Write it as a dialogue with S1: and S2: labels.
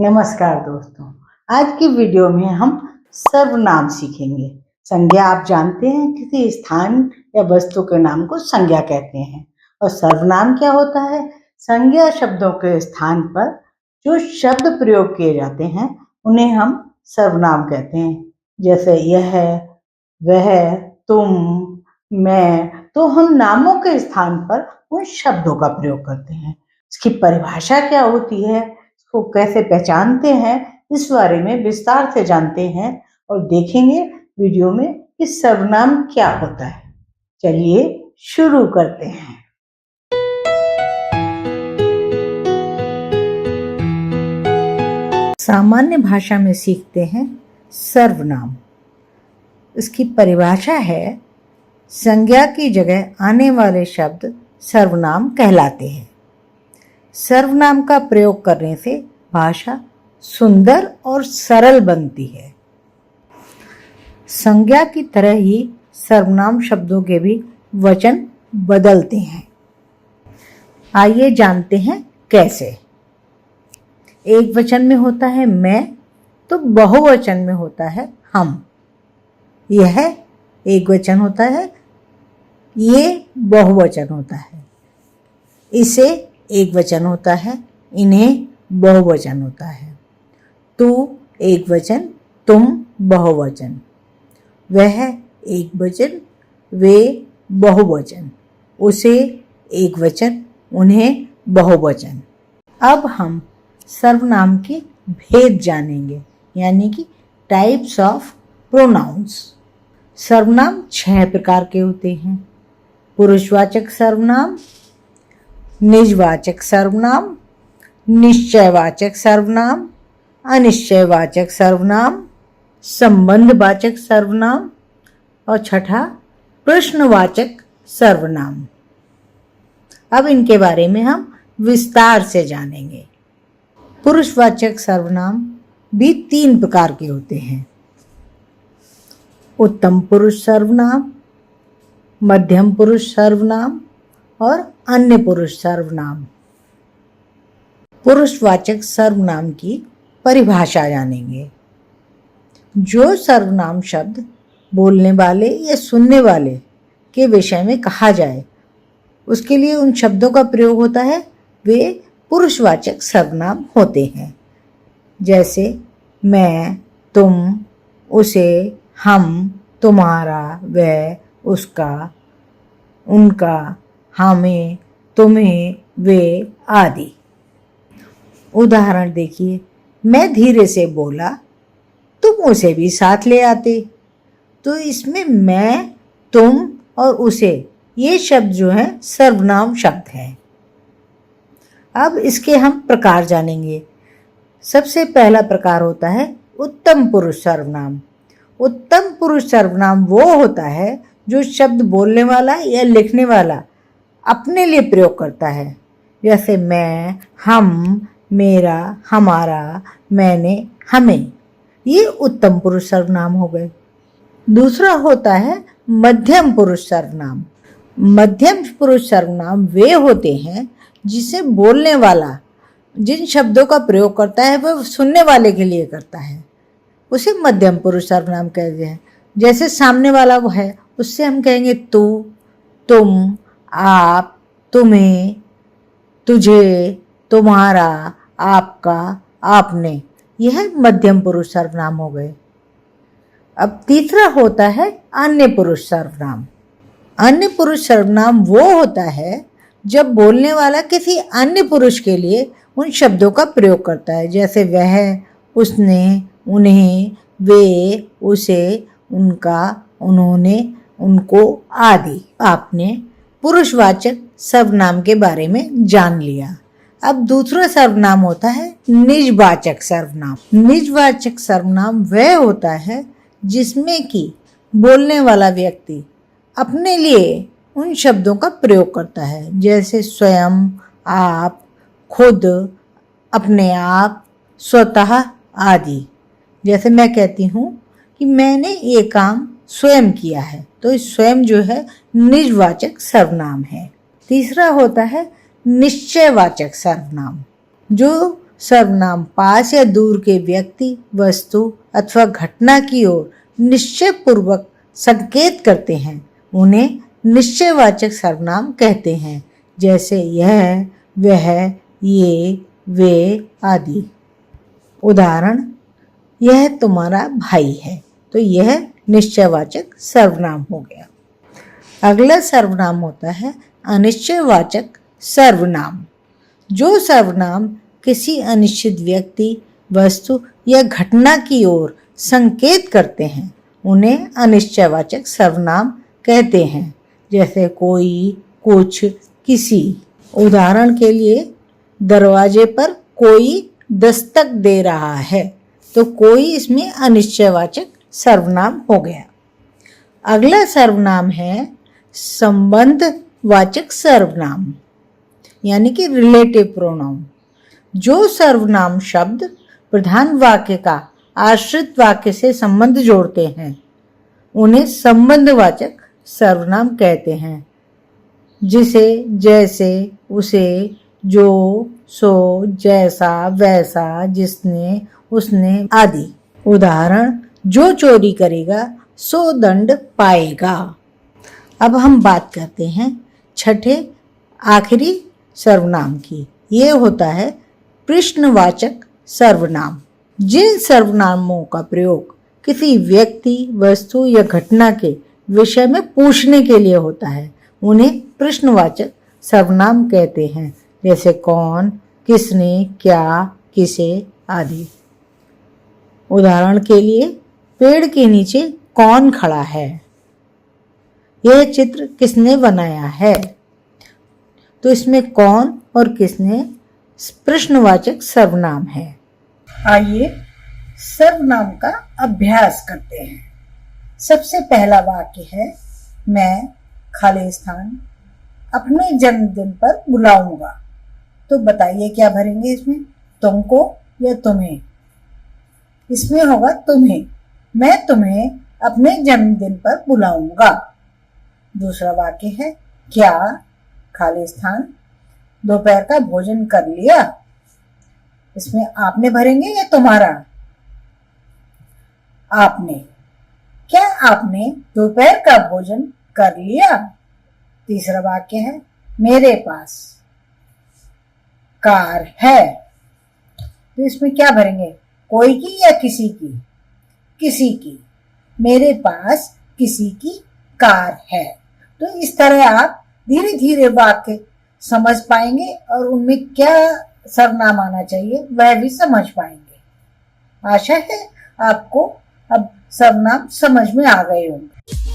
S1: नमस्कार दोस्तों। आज की वीडियो में हम सर्वनाम सीखेंगे। संज्ञा आप जानते हैं, किसी स्थान या वस्तु के नाम को संज्ञा कहते हैं। और सर्वनाम क्या होता है? संज्ञा शब्दों के स्थान पर जो शब्द प्रयोग किए जाते हैं उन्हें हम सर्वनाम कहते हैं। जैसे यह, वह, तुम, मैं। तो हम नामों के स्थान पर उन शब्दों का प्रयोग करते हैं। इसकी परिभाषा क्या होती है, को कैसे पहचानते हैं, इस बारे में विस्तार से जानते हैं और देखेंगे वीडियो में कि सर्वनाम क्या होता है। चलिए शुरू करते हैं। सामान्य भाषा में सीखते हैं सर्वनाम। इसकी परिभाषा है, संज्ञा की जगह आने वाले शब्द सर्वनाम कहलाते हैं। सर्वनाम का प्रयोग करने से भाषा सुंदर और सरल बनती है। संज्ञा की तरह ही सर्वनाम शब्दों के भी वचन बदलते हैं। आइए जानते हैं कैसे। एक वचन में होता है मैं, तो बहुवचन में होता है हम। यह एक वचन होता है, ये बहुवचन होता है। इसे एक वचन होता है, इन्हें बहुवचन होता है। तू एक वचन, तुम बहुवचन। वह एक वचन, वे बहुवचन। उसे एक वचन, उन्हें बहुवचन। अब हम सर्वनाम के भेद जानेंगे, यानी कि टाइप्स ऑफ प्रोनाउंस। सर्वनाम 6 प्रकार के होते हैं। पुरुषवाचक सर्वनाम, निजवाचक सर्वनाम, निश्चयवाचक सर्वनाम, अनिश्चयवाचक सर्वनाम, संबंधवाचक सर्वनाम और छठा प्रश्नवाचक सर्वनाम। अब इनके बारे में हम विस्तार से जानेंगे। पुरुषवाचक सर्वनाम भी 3 प्रकार के होते हैं। उत्तम पुरुष सर्वनाम, मध्यम पुरुष सर्वनाम और अन्य पुरुष सर्वनाम। पुरुषवाचक सर्वनाम की परिभाषा जानेंगे। जो सर्वनाम शब्द बोलने वाले या सुनने वाले के विषय में कहा जाए, उसके लिए उन शब्दों का प्रयोग होता है, वे पुरुषवाचक सर्वनाम होते हैं। जैसे मैं, तुम, उसे, हम, तुम्हारा, वह, उसका, उनका, हमें, तुम्हें, वे आदि। उदाहरण देखिए, मैं धीरे से बोला, तुम उसे भी साथ ले आते। तो इसमें मैं, तुम और उसे, ये शब्द जो है सर्वनाम शब्द हैं। अब इसके हम प्रकार जानेंगे। सबसे पहला प्रकार होता है उत्तम पुरुष सर्वनाम। उत्तम पुरुष सर्वनाम वो होता है जो शब्द बोलने वाला या लिखने वाला अपने लिए प्रयोग करता है। जैसे मैं, हम, मेरा, हमारा, मैंने, हमें। ये उत्तम पुरुष सर्वनाम हो गए। दूसरा होता है मध्यम पुरुष सर्वनाम। मध्यम पुरुष सर्वनाम वे होते हैं जिसे बोलने वाला जिन शब्दों का प्रयोग करता है वह सुनने वाले के लिए करता है, उसे मध्यम पुरुष सर्वनाम कहते हैं। जैसे सामने वाला वो है, उससे हम कहेंगे तू, तुम, आप, तुम्हें, तुझे, तुम्हारा, आपका, आपने। यह मध्यम पुरुष सर्वनाम हो गए। अब तीसरा होता है अन्य पुरुष सर्वनाम। अन्य पुरुष सर्वनाम वो होता है जब बोलने वाला किसी अन्य पुरुष के लिए उन शब्दों का प्रयोग करता है। जैसे वह, उसने, उन्हें, वे, उसे, उनका, उन्होंने, उनको आदि। आपने पुरुषवाचक सर्वनाम के बारे में जान लिया। अब दूसरा सर्वनाम होता है निजवाचक सर्वनाम। निजवाचक सर्वनाम वह होता है जिसमें कि बोलने वाला व्यक्ति अपने लिए उन शब्दों का प्रयोग करता है। जैसे स्वयं, आप, खुद, अपने आप, स्वतः आदि। जैसे मैं कहती हूँ कि मैंने ये काम स्वयं किया है, तो स्वयं जो है निजवाचक सर्वनाम है। तीसरा होता है निश्चयवाचक सर्वनाम, जो सर्वनाम पास या दूर के व्यक्ति, वस्तु अथवा घटना की ओर निश्चय पूर्वक संकेत करते हैं। उन्हें निश्चयवाचक सर्वनाम कहते हैं, जैसे यह, वह, ये, वे आदि। उदाहरण, यह तुम्हारा भाई है, तो यह निश्चयवाचक सर्वनाम हो गया। अगला सर्वनाम होता है अनिश्चयवाचक सर्वनाम। जो सर्वनाम किसी अनिश्चित व्यक्ति, वस्तु या घटना की ओर संकेत करते हैं, उन्हें अनिश्चयवाचक सर्वनाम कहते हैं, जैसे कोई, कुछ, किसी। उदाहरण के लिए, दरवाजे पर कोई दस्तक दे रहा है, तो कोई इसमें अनिश्चयवाचक सर्वनाम हो गया। अगला सर्वनाम है संबंधवाचक सर्वनाम, यानी कि रिलेटिव प्रोनाउन। जो सर्वनाम शब्द प्रधान वाक्य का आश्रित वाक्य से संबंध जोड़ते हैं, उन्हें संबंधवाचक सर्वनाम कहते हैं, जिसे, जैसे, उसे, जो, सो, जैसा, वैसा, जिसने, उसने आदि। उदाहरण, जो चोरी करेगा सो दंड पाएगा। अब हम बात करते हैं छठे आखिरी सर्वनाम की। ये होता है प्रश्नवाचक सर्वनाम। जिन सर्वनामों का प्रयोग किसी व्यक्ति, वस्तु या घटना के विषय में पूछने के लिए होता है, उन्हें प्रश्नवाचक सर्वनाम कहते हैं, जैसे कौन, किसने, क्या, किसे आदि। उदाहरण के लिए, पेड़ के नीचे कौन खड़ा है, यह चित्र किसने बनाया है। तो इसमें कौन और किसने प्रश्नवाचक सर्वनाम है। आइए सर्वनाम का अभ्यास करते हैं। सबसे पहला वाक्य है, मैं खाली स्थान अपने जन्मदिन पर बुलाऊंगा। तो बताइए क्या भरेंगे इसमें, तुमको या तुम्हें। इसमें होगा तुम्हें, मैं तुम्हें अपने जन्मदिन पर बुलाऊंगा। दूसरा वाक्य है, क्या खाली स्थान दोपहर का भोजन कर लिया। इसमें आपने भरेंगे या तुम्हारा, आपने। क्या आपने दोपहर का भोजन कर लिया। तीसरा वाक्य है, मेरे पास कार है। तो इसमें क्या भरेंगे, कोई की या किसी की, किसी की। मेरे पास किसी की कार है। तो इस तरह आप धीरे धीरे वाक्य समझ पाएंगे और उनमें क्या सर्वनाम आना चाहिए वह भी समझ पाएंगे। आशा है आपको अब सर्वनाम समझ में आ गए होंगे।